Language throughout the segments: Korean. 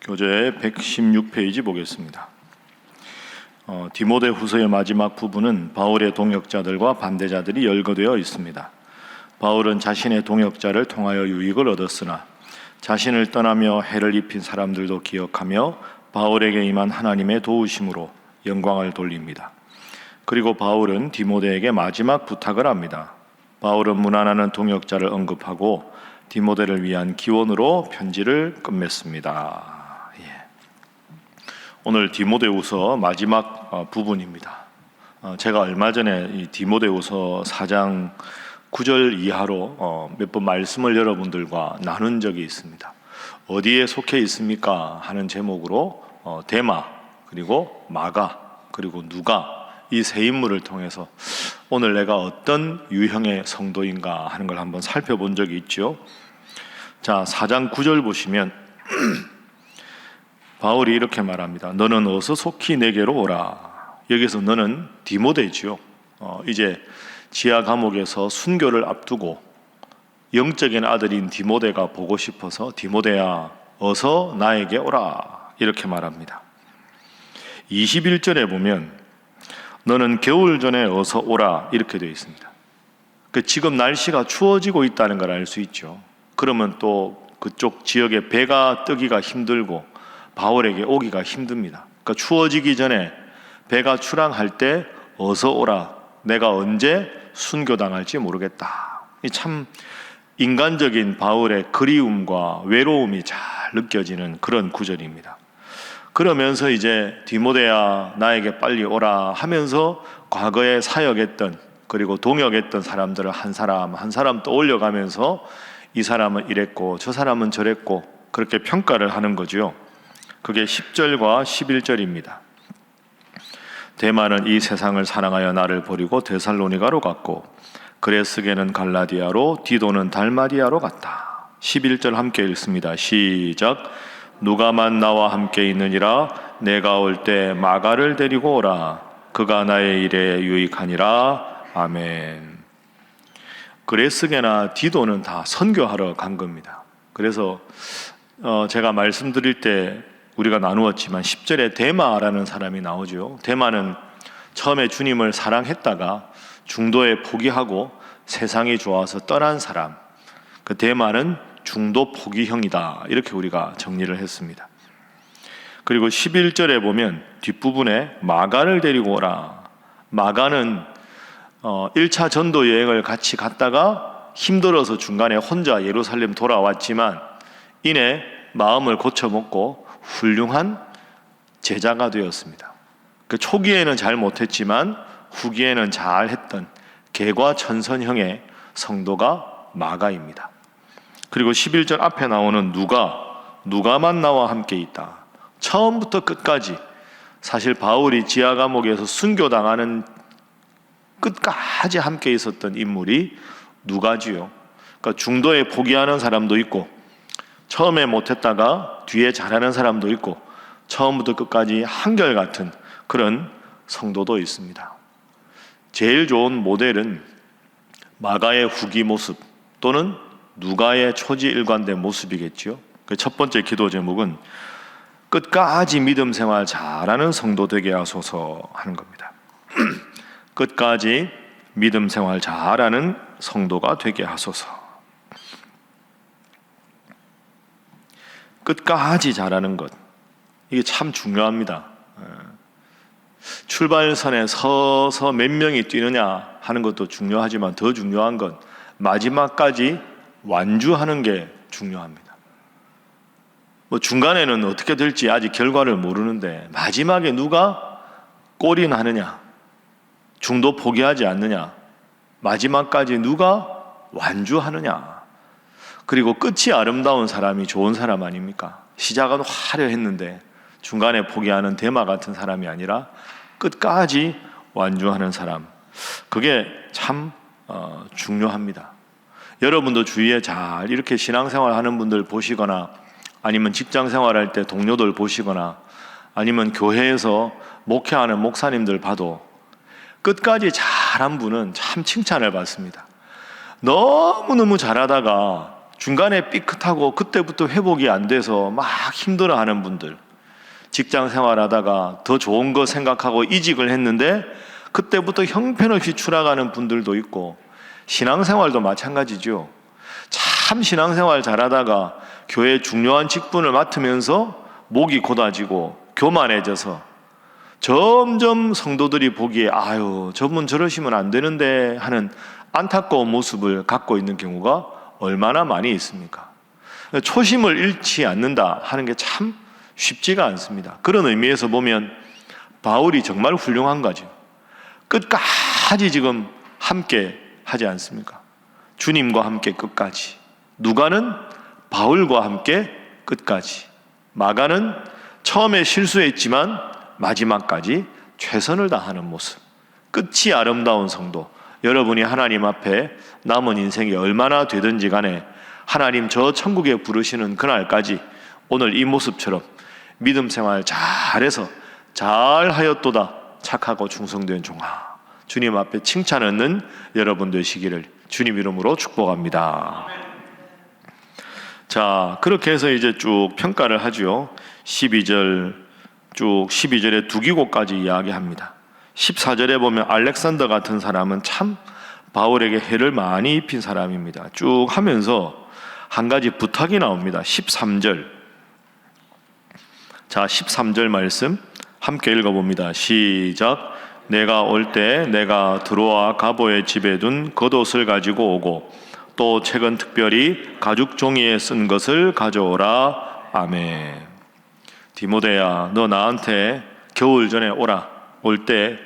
교재 116페이지 보겠습니다. 디모데후서의 마지막 부분은 바울의 동역자들과 반대자들이 열거되어 있습니다. 바울은 자신의 동역자를 통하여 유익을 얻었으나 자신을 떠나며 해를 입힌 사람들도 기억하며 바울에게 임한 하나님의 도우심으로 영광을 돌립니다. 그리고 바울은 디모데에게 마지막 부탁을 합니다. 바울은 무난하는 동역자를 언급하고 디모데를 위한 기원으로 편지를 끝맺습니다. 오늘 디모데후서 마지막 부분입니다. 제가 얼마 전에 이 디모데후서 4장 9절 이하로 몇 번 말씀을 여러분들과 나눈 적이 있습니다. 어디에 속해 있습니까? 하는 제목으로 데마, 그리고 마가, 그리고 누가, 이 세 인물을 통해서 오늘 내가 어떤 유형의 성도인가 하는 걸 한번 살펴본 적이 있죠. 자, 4장 9절 보시면 바울이 이렇게 말합니다. 너는 어서 속히 내게로 오라. 여기서 너는 디모데지요. 이제 지하 감옥에서 순교를 앞두고 영적인 아들인 디모데가 보고 싶어서 디모데야 어서 나에게 오라 이렇게 말합니다. 21절에 보면 너는 겨울 전에 어서 오라 이렇게 되어 있습니다. 지금 날씨가 추워지고 있다는 걸 알 수 있죠. 그러면 또 그쪽 지역에 배가 뜨기가 힘들고 바울에게 오기가 힘듭니다. 그러니까 추워지기 전에 배가 출항할 때 어서 오라. 내가 언제 순교당할지 모르겠다. 참 인간적인 바울의 그리움과 외로움이 잘 느껴지는 그런 구절입니다. 그러면서 이제 디모데야 나에게 빨리 오라 하면서 과거에 사역했던 그리고 동역했던 사람들을 한 사람 한 사람 떠올려가면서 이 사람은 이랬고 저 사람은 저랬고 그렇게 평가를 하는 거죠. 그게 10절과 11절입니다. 데마는 이 세상을 사랑하여 나를 버리고 데살로니가로 갔고 그레스게는 갈라디아로 디도는 달마디아로 갔다. 11절 함께 읽습니다. 시작. 누가만 나와 함께 있느니라. 내가 올 때 마가를 데리고 오라. 그가 나의 일에 유익하니라. 아멘. 그레스게나 디도는 다 선교하러 간 겁니다. 그래서 제가 말씀드릴 때 우리가 나누었지만 10절에 데마라는 사람이 나오죠. 데마는 처음에 주님을 사랑했다가 중도에 포기하고 세상이 좋아서 떠난 사람. 그 데마는 중도 포기형이다. 이렇게 우리가 정리를 했습니다. 그리고 11절에 보면 뒷부분에 마가를 데리고 오라. 마가는 1차 전도 여행을 같이 갔다가 힘들어서 중간에 혼자 예루살렘 돌아왔지만 이내 마음을 고쳐먹고 훌륭한 제자가 되었습니다. 그 초기에는 잘 못했지만 후기에는 잘했던 개과천선형의 성도가 마가입니다. 그리고 11절 앞에 나오는 누가만 나와 함께 있다. 처음부터 끝까지 사실 바울이 지하 감옥에서 순교당하는 끝까지 함께 있었던 인물이 누가지요. 그러니까 중도에 포기하는 사람도 있고 처음에 못했다가 뒤에 잘하는 사람도 있고 처음부터 끝까지 한결같은 그런 성도도 있습니다. 제일 좋은 모델은 마가의 후기 모습 또는 누가의 초지일관된 모습이겠죠. 그 첫 번째 기도 제목은 끝까지 믿음 생활 잘하는 성도 되게 하소서 하는 겁니다. 끝까지 믿음 생활 잘하는 성도가 되게 하소서. 끝까지 잘하는 것, 이게 참 중요합니다. 출발선에 서서 몇 명이 뛰느냐 하는 것도 중요하지만 더 중요한 건 마지막까지 완주하는 게 중요합니다. 중간에는 어떻게 될지 아직 결과를 모르는데 마지막에 누가 골인하느냐, 중도 포기하지 않느냐, 마지막까지 누가 완주하느냐. 그리고 끝이 아름다운 사람이 좋은 사람 아닙니까? 시작은 화려했는데 중간에 포기하는 데마 같은 사람이 아니라 끝까지 완주하는 사람. 그게 참 중요합니다. 여러분도 주위에 잘 이렇게 신앙생활 하는 분들 보시거나 아니면 직장생활할 때 동료들 보시거나 아니면 교회에서 목회하는 목사님들 봐도 끝까지 잘한 분은 참 칭찬을 받습니다. 너무너무 잘하다가 중간에 삐끗하고 그때부터 회복이 안 돼서 막 힘들어하는 분들, 직장 생활하다가 더 좋은 거 생각하고 이직을 했는데 그때부터 형편없이 추락하는 분들도 있고, 신앙생활도 마찬가지죠. 참 신앙생활 잘하다가 교회 중요한 직분을 맡으면서 목이 곧아지고 교만해져서 점점 성도들이 보기에 아유, 저분 저러시면 안 되는데 하는 안타까운 모습을 갖고 있는 경우가 얼마나 많이 있습니까? 초심을 잃지 않는다 하는 게 참 쉽지가 않습니다. 그런 의미에서 보면 바울이 정말 훌륭한 거죠. 끝까지 지금 함께 하지 않습니까? 주님과 함께 끝까지. 누가는 바울과 함께 끝까지. 마가는 처음에 실수했지만 마지막까지 최선을 다하는 모습. 끝이 아름다운 성도. 여러분이 하나님 앞에 남은 인생이 얼마나 되든지 간에 하나님 저 천국에 부르시는 그날까지 오늘 이 모습처럼 믿음 생활 잘해서 잘하였도다 착하고 충성된 종아, 주님 앞에 칭찬 얻는 여러분 되시기를 주님 이름으로 축복합니다. 자, 그렇게 해서 이제 쭉 평가를 하죠. 12절 쭉 12절에 두기고까지 이야기합니다. 14절에 보면 알렉산더 같은 사람은 참 바울에게 해를 많이 입힌 사람입니다. 쭉 하면서 한 가지 부탁이 나옵니다. 13절. 자, 13절 말씀 함께 읽어봅니다. 시작. 내가 올 때 내가 드로아 가보의 집에 둔 겉옷을 가지고 오고 또 책은 특별히 가죽 종이에 쓴 것을 가져오라. 아멘. 디모데야, 너 나한테 겨울 전에 오라. 올 때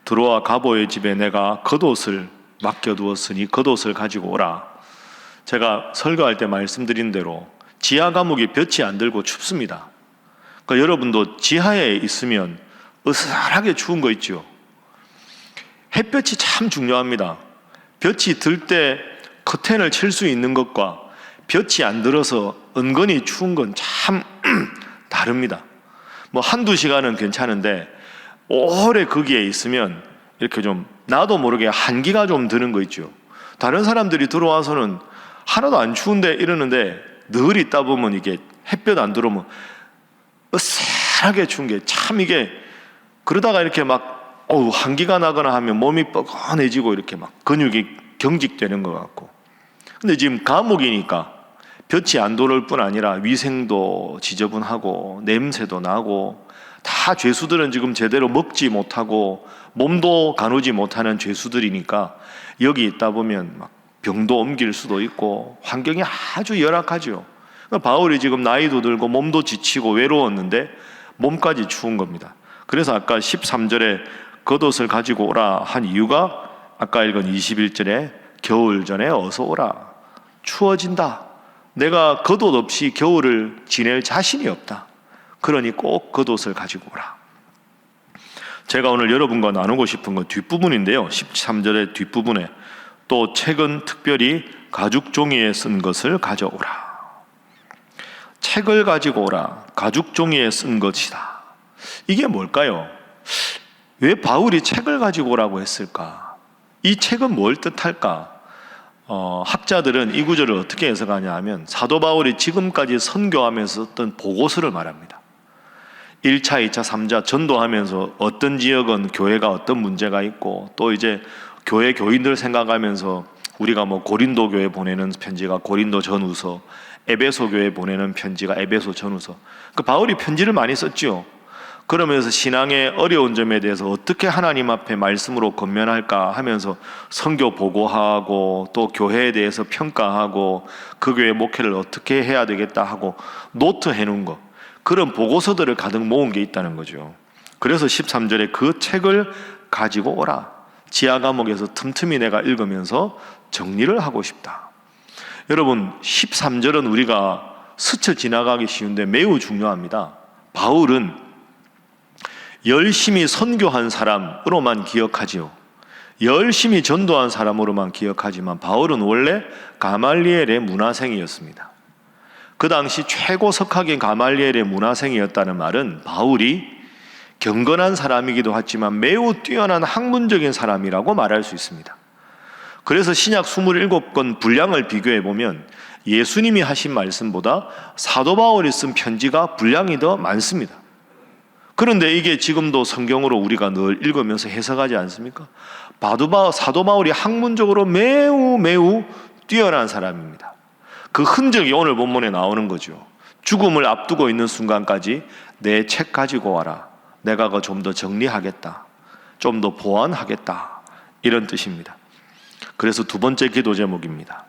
드로아 가보의 집에 내가 겉옷을 맡겨두었으니 겉옷을 가지고 오라. 제가 설교할 때 말씀드린 대로 지하 감옥이 볕이 안 들고 춥습니다. 그러니까 여러분도 지하에 있으면 으스스하게 추운 거 있죠. 햇볕이 참 중요합니다. 볕이 들 때 커튼을 칠 수 있는 것과 볕이 안 들어서 은근히 추운 건 참 다릅니다. 뭐 한두 시간은 괜찮은데 오래 거기에 있으면 이렇게 좀 나도 모르게 한기가 좀 드는 거 있죠. 다른 사람들이 들어와서는 하나도 안 추운데 이러는데 늘 있다 보면 이게 햇볕 안 들어오면 으스스하게 추운 게 참 이게, 그러다가 이렇게 막 한기가 나거나 하면 몸이 뻐근해지고 이렇게 막 근육이 경직되는 것 같고. 근데 지금 감옥이니까 볕이 안 들어올 뿐 아니라 위생도 지저분하고 냄새도 나고, 다 죄수들은 지금 제대로 먹지 못하고 몸도 가누지 못하는 죄수들이니까 여기 있다 보면 막 병도 옮길 수도 있고 환경이 아주 열악하죠. 바울이 지금 나이도 들고 몸도 지치고 외로웠는데 몸까지 추운 겁니다. 그래서 아까 13절에 겉옷을 가지고 오라 한 이유가 아까 읽은 21절에 겨울 전에 어서 오라. 추워진다. 내가 겉옷 없이 겨울을 지낼 자신이 없다. 그러니 꼭 겉옷을 가지고 오라. 제가 오늘 여러분과 나누고 싶은 건 뒷부분인데요. 13절의 뒷부분에 또 책은 특별히 가죽 종이에 쓴 것을 가져오라. 책을 가지고 오라. 가죽 종이에 쓴 것이다. 이게 뭘까요? 왜 바울이 책을 가지고 오라고 했을까? 이 책은 뭘 뜻할까? 학자들은 이 구절을 어떻게 해석하냐 하면 사도 바울이 지금까지 선교하면서 썼던 보고서를 말합니다. 1차, 2차, 3차 전도하면서 어떤 지역은 교회가 어떤 문제가 있고, 또 이제 교회 교인들 생각하면서 우리가 뭐 고린도 교회 보내는 편지가 고린도 전후서, 에베소 교회 보내는 편지가 에베소 전후서. 그 바울이 편지를 많이 썼죠. 그러면서 신앙의 어려운 점에 대해서 어떻게 하나님 앞에 말씀으로 권면할까 하면서 선교 보고하고, 또 교회에 대해서 평가하고, 그 교회 목회를 어떻게 해야 되겠다 하고 노트 해놓은 거, 그런 보고서들을 가득 모은 게 있다는 거죠. 그래서 13절에 그 책을 가지고 오라. 지하 감옥에서 틈틈이 내가 읽으면서 정리를 하고 싶다. 여러분, 13절은 우리가 스쳐 지나가기 쉬운데 매우 중요합니다. 바울은 열심히 선교한 사람으로만 기억하지요. 열심히 전도한 사람으로만 기억하지만 바울은 원래 가말리엘의 문화생이었습니다. 그 당시 최고 석학인 가말리엘의 문화생이었다는 말은 바울이 경건한 사람이기도 하지만 매우 뛰어난 학문적인 사람이라고 말할 수 있습니다. 그래서 신약 27권 분량을 비교해 보면 예수님이 하신 말씀보다 사도 바울이 쓴 편지가 분량이 더 많습니다. 그런데 이게 지금도 성경으로 우리가 늘 읽으면서 해석하지 않습니까? 사도 바울이 학문적으로 매우 뛰어난 사람입니다. 그 흔적이 오늘 본문에 나오는 거죠. 죽음을 앞두고 있는 순간까지 내 책 가지고 와라. 내가 그거 좀 더 정리하겠다. 좀 더 보완하겠다. 이런 뜻입니다. 그래서 두 번째 기도 제목입니다.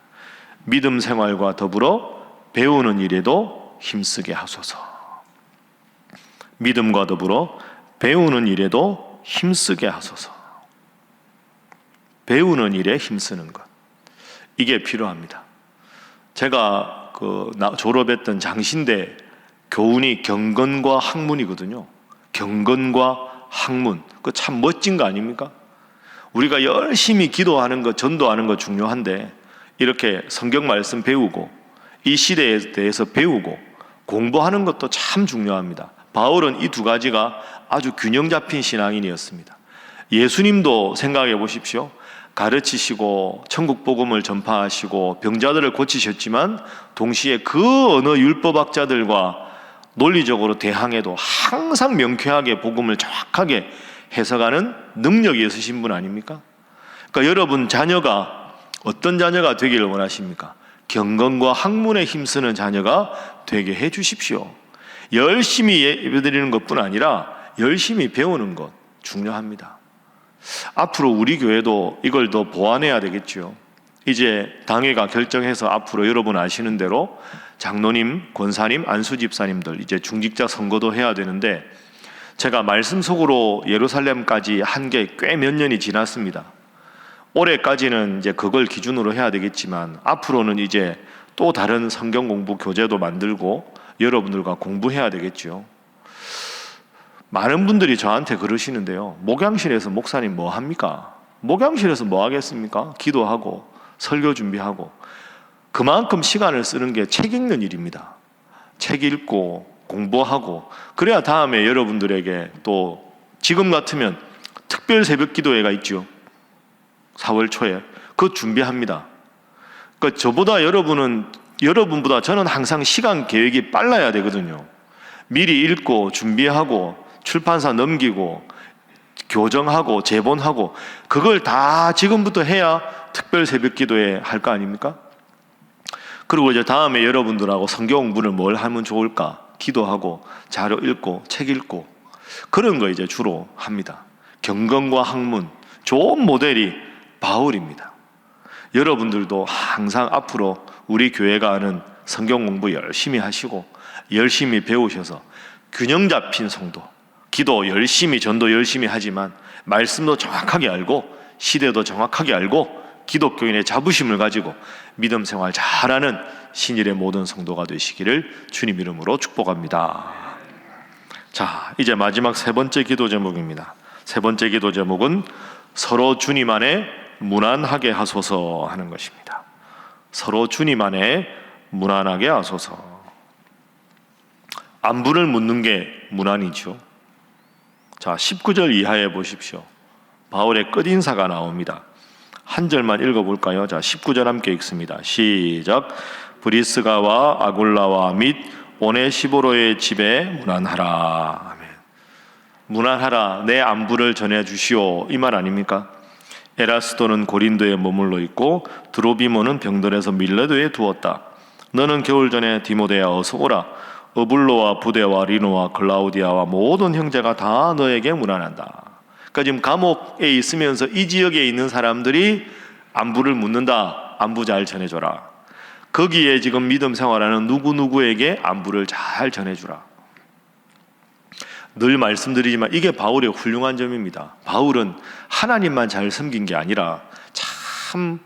믿음 생활과 더불어 배우는 일에도 힘쓰게 하소서. 믿음과 더불어 배우는 일에도 힘쓰게 하소서. 배우는 일에 힘쓰는 것. 이게 필요합니다. 제가 졸업했던 장신대 교훈이 경건과 학문이거든요. 경건과 학문. 그 참 멋진 거 아닙니까? 우리가 열심히 기도하는 것, 전도하는 것 중요한데 이렇게 성경 말씀 배우고 이 시대에 대해서 배우고 공부하는 것도 참 중요합니다. 바울은 이 두 가지가 아주 균형 잡힌 신앙인이었습니다. 예수님도 생각해 보십시오. 가르치시고 천국 복음을 전파하시고 병자들을 고치셨지만 동시에 그 어느 율법학자들과 논리적으로 대항해도 항상 명쾌하게 복음을 정확하게 해석하는 능력이 있으신 분 아닙니까? 그러니까 여러분 자녀가 어떤 자녀가 되기를 원하십니까? 경건과 학문에 힘쓰는 자녀가 되게 해 주십시오. 열심히 예배드리는 것뿐 아니라 열심히 배우는 것 중요합니다. 앞으로 우리 교회도 이걸 더 보완해야 되겠죠. 이제 당회가 결정해서 앞으로 여러분 아시는 대로 장로님, 권사님, 안수집사님들 이제 중직자 선거도 해야 되는데 제가 말씀 속으로 예루살렘까지 한 게 꽤 몇 년이 지났습니다. 올해까지는 이제 그걸 기준으로 해야 되겠지만 앞으로는 이제 또 다른 성경 공부 교재도 만들고 여러분들과 공부해야 되겠죠. 많은 분들이 저한테 그러시는데요. 목양실에서 목사님 뭐 합니까? 목양실에서 뭐 하겠습니까? 기도하고 설교 준비하고 그만큼 시간을 쓰는 게 책 읽는 일입니다. 책 읽고 공부하고 그래야 다음에 여러분들에게 또 지금 같으면 특별 새벽 기도회가 있죠. 4월 초에 그거 준비합니다. 그러니까 저보다 여러분보다 저는 항상 시간 계획이 빨라야 되거든요. 미리 읽고 준비하고 출판사 넘기고 교정하고 제본하고 그걸 다 지금부터 해야 특별 새벽 기도회 할 거 아닙니까? 그리고 이제 다음에 여러분들하고 성경 공부를 뭘 하면 좋을까? 기도하고 자료 읽고 책 읽고 그런 거 이제 주로 합니다. 경건과 학문 좋은 모델이 바울입니다. 여러분들도 항상 앞으로 우리 교회가 하는 성경 공부 열심히 하시고 열심히 배우셔서 균형 잡힌 성도, 기도 열심히 전도 열심히 하지만 말씀도 정확하게 알고 시대도 정확하게 알고 기독교인의 자부심을 가지고 믿음 생활 잘하는 신일의 모든 성도가 되시기를 주님 이름으로 축복합니다. 자, 이제 마지막 세 번째 기도 제목입니다. 세 번째 기도 제목은 서로 주님 안에 무난하게 하소서 하는 것입니다. 서로 주님 안에 무난하게 하소서. 안부를 묻는 게 무난이죠. 자, 19절 이하에 보십시오. 바울의 끝인사가 나옵니다. 한 절만 읽어볼까요? 자, 19절 함께 읽습니다. 시작. 브리스가와 아굴라와 및 오네시보로의 집에 무난하라. 아멘. 무난하라. 내 안부를 전해주시오. 이 말 아닙니까? 에라스도는 고린도에 머물러 있고 드로비모는 병들어서 밀레도에 두었다. 너는 겨울 전에 디모데야 어서 오라. 어불로와 부데와 리노와 클라우디아와 모든 형제가 다 너에게 문안한다. 그러니까 지금 감옥에 있으면서 이 지역에 있는 사람들이 안부를 묻는다. 안부 잘 전해줘라. 거기에 지금 믿음 생활하는 누구누구에게 안부를 잘 전해주라. 늘 말씀드리지만 이게 바울의 훌륭한 점입니다. 바울은 하나님만 잘 섬긴 게 아니라 참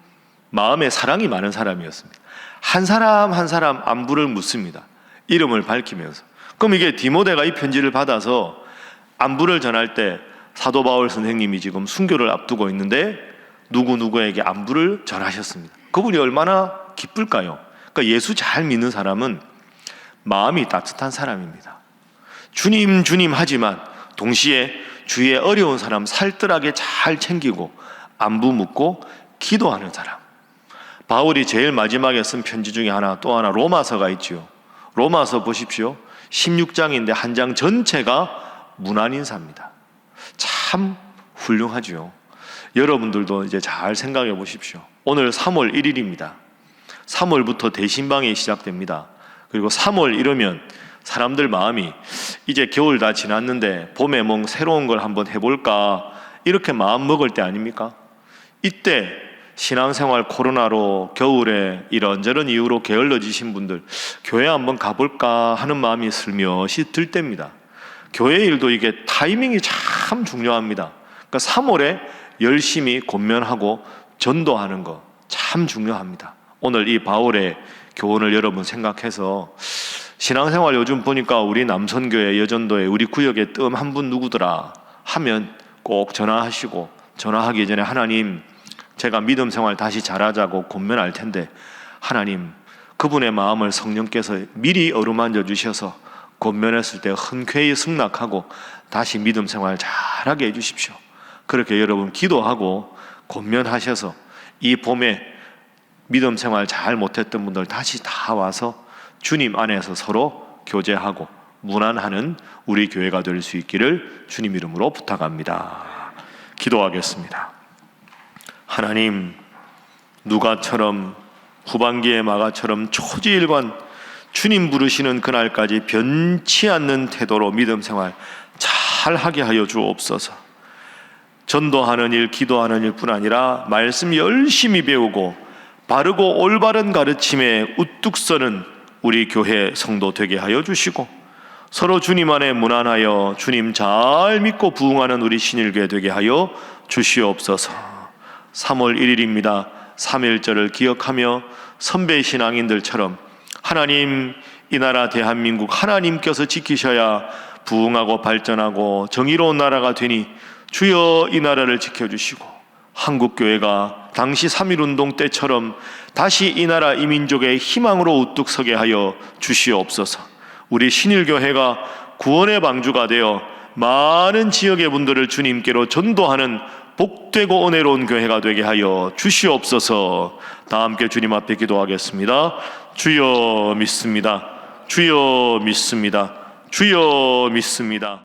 마음에 사랑이 많은 사람이었습니다. 한 사람 한 사람 안부를 묻습니다. 이름을 밝히면서. 그럼 이게 디모데가 이 편지를 받아서 안부를 전할 때 사도 바울 선생님이 지금 순교를 앞두고 있는데 누구누구에게 안부를 전하셨습니다. 그분이 얼마나 기쁠까요? 그러니까 예수 잘 믿는 사람은 마음이 따뜻한 사람입니다. 주님 주님 하지만 동시에 주위에 어려운 사람 살뜰하게 잘 챙기고 안부 묻고 기도하는 사람. 바울이 제일 마지막에 쓴 편지 중에 또 하나 로마서가 있죠. 로마서 보십시오. 16장인데 한 장 전체가 문안인사입니다. 참 훌륭하죠. 여러분들도 이제 잘 생각해 보십시오. 오늘 3월 1일입니다. 3월부터 대신방이 시작됩니다. 그리고 3월 이러면 사람들 마음이 이제 겨울 다 지났는데 봄에 뭔 새로운 걸 한번 해볼까 이렇게 마음 먹을 때 아닙니까? 이때 신앙생활 코로나로 겨울에 이런저런 이유로 게을러지신 분들 교회 한번 가볼까 하는 마음이 슬며시 들 때입니다. 교회 일도 이게 타이밍이 참 중요합니다. 그러니까 3월에 열심히 권면하고 전도하는 거 참 중요합니다. 오늘 이 바울의 교훈을 여러분 생각해서 신앙생활 요즘 보니까 우리 남선교회 여전도에 우리 구역에 뜸 한 분 누구더라 하면 꼭 전화하시고 전화하기 전에 하나님 제가 믿음 생활 다시 잘하자고 권면할 텐데 하나님 그분의 마음을 성령께서 미리 어루만져 주셔서 권면했을 때 흔쾌히 승낙하고 다시 믿음 생활 잘하게 해주십시오. 그렇게 여러분 기도하고 권면하셔서 이 봄에 믿음 생활 잘 못했던 분들 다시 다 와서 주님 안에서 서로 교제하고 문안하는 우리 교회가 될 수 있기를 주님 이름으로 부탁합니다. 기도하겠습니다. 하나님, 누가처럼 후반기의 마가처럼 초지일관 주님 부르시는 그날까지 변치 않는 태도로 믿음 생활 잘하게 하여 주옵소서. 전도하는 일, 기도하는 일뿐 아니라 말씀 열심히 배우고 바르고 올바른 가르침에 우뚝 서는 우리 교회 성도 되게 하여 주시고 서로 주님 안에 문안하여 주님 잘 믿고 부응하는 우리 신일교회 되게 하여 주시옵소서. 3월 1일입니다. 3.1절을 기억하며 선배 신앙인들처럼 하나님, 이 나라 대한민국 하나님께서 지키셔야 부흥하고 발전하고 정의로운 나라가 되니 주여 이 나라를 지켜주시고 한국교회가 당시 3.1운동 때처럼 다시 이 나라 이 민족의 희망으로 우뚝 서게 하여 주시옵소서. 우리 신일교회가 구원의 방주가 되어 많은 지역의 분들을 주님께로 전도하는 복되고 은혜로운 교회가 되게 하여 주시옵소서. 다 함께 주님 앞에 기도하겠습니다. 주여 믿습니다. 주여 믿습니다. 주여 믿습니다.